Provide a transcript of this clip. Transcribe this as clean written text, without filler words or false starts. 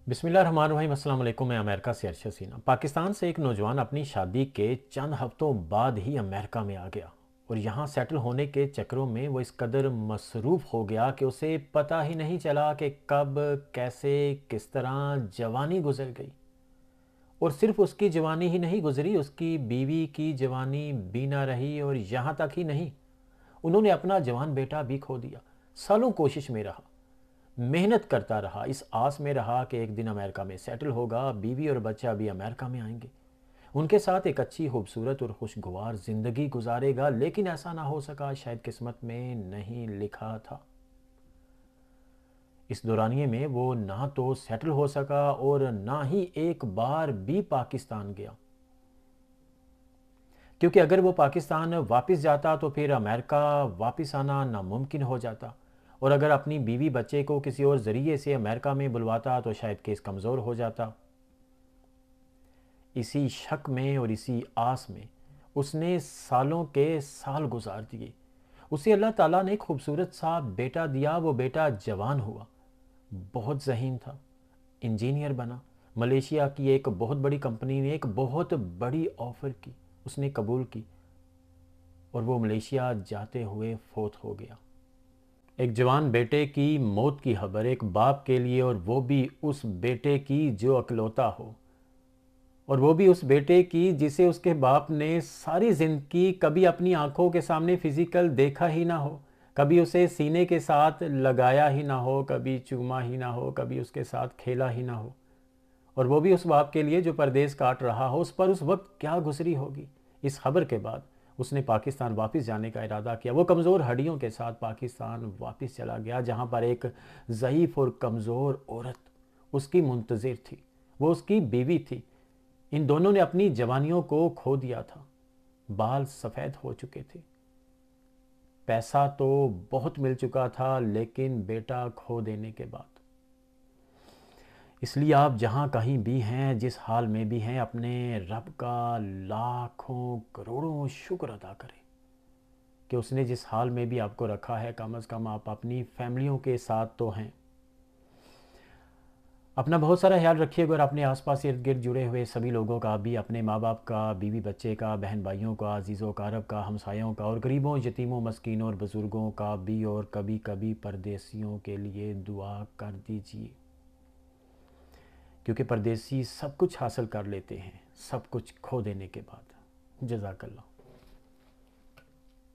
बिस्मिल्लाहिर्रहमानिर्रहीम। अस्सलाम वालेकुम। मैं अमेरिका से अरशद सीना। पाकिस्तान से एक नौजवान अपनी शादी के चंद हफ्तों बाद ही अमेरिका में आ गया और यहाँ सेटल होने के चक्करों में वो इस कदर मसरूफ़ हो गया कि उसे पता ही नहीं चला कि कब, कैसे, किस तरह जवानी गुजर गई। और सिर्फ उसकी जवानी ही नहीं गुजरी, उसकी बीवी की जवानी भी ना रही। और यहाँ तक ही नहीं, उन्होंने अपना जवान बेटा भी खो दिया। सालों कोशिश में रहा, मेहनत करता रहा, इस आस में रहा कि एक दिन अमेरिका में सेटल होगा, बीवी और बच्चा भी अमेरिका में आएंगे, उनके साथ एक अच्छी, खूबसूरत और खुशगवार ज़िंदगी गुजारेगा। लेकिन ऐसा ना हो सका, शायद किस्मत में नहीं लिखा था। इस दौरानिए में वो ना तो सेटल हो सका और ना ही एक बार भी पाकिस्तान गया, क्योंकि अगर वो पाकिस्तान वापस जाता तो फिर अमेरिका वापस आना नामुमकिन हो जाता। और अगर अपनी बीवी बच्चे को किसी और ज़रिए से अमेरिका में बुलवाता तो शायद केस कमज़ोर हो जाता। इसी शक में और इसी आस में उसने सालों के साल गुजार दिए। उसे अल्लाह ताला ने खूबसूरत सा बेटा दिया। वो बेटा जवान हुआ, बहुत ज़हीन था, इंजीनियर बना। मलेशिया की एक बहुत बड़ी कंपनी ने एक बहुत बड़ी ऑफ़र की, उसने कबूल की और वो मलेशिया जाते हुए फोत हो गया। एक जवान बेटे की मौत की खबर एक बाप के लिए, और वो भी उस बेटे की जो अकलौता हो, और वो भी उस बेटे की जिसे उसके बाप ने सारी ज़िंदगी कभी अपनी आंखों के सामने फिज़िकल देखा ही ना हो, कभी उसे सीने के साथ लगाया ही ना हो, कभी चूमा ही ना हो, कभी उसके साथ खेला ही ना हो। और वो भी उस बाप के लिए जो परदेश काट रहा हो, उस पर उस वक्त क्या गुजरी होगी। इस खबर के बाद उसने पाकिस्तान वापस जाने का इरादा किया। वो कमज़ोर हड्डियों के साथ पाकिस्तान वापस चला गया, जहाँ पर एक ज़ईफ़ और कमज़ोर औरत उसकी मुंतज़िर थी। वो उसकी बीवी थी। इन दोनों ने अपनी जवानियों को खो दिया था, बाल सफ़ेद हो चुके थे, पैसा तो बहुत मिल चुका था, लेकिन बेटा खो देने के बाद। इसलिए आप जहाँ कहीं भी हैं, जिस हाल में भी हैं, अपने रब का लाखों करोड़ों शुक्र अदा करें कि उसने जिस हाल में भी आपको रखा है, कम अज़ कम आप अपनी फैमिलियों के साथ तो हैं। अपना बहुत सारा ख्याल रखिएगा और अपने आसपास इर्द गिर्द जुड़े हुए सभी लोगों का भी, अपने माँ बाप का, बीवी बच्चे का, बहन भाइयों का, अजीज़ों कारब का, हमसायों का, और गरीबों, यतीमों, मस्कीनों और बुज़ुर्गों का भी, और कभी कभी परदेसियों के लिए दुआ कर दीजिए, क्योंकि परदेसी सब कुछ हासिल कर लेते हैं सब कुछ खो देने के बाद। जज़ाकल्लाह।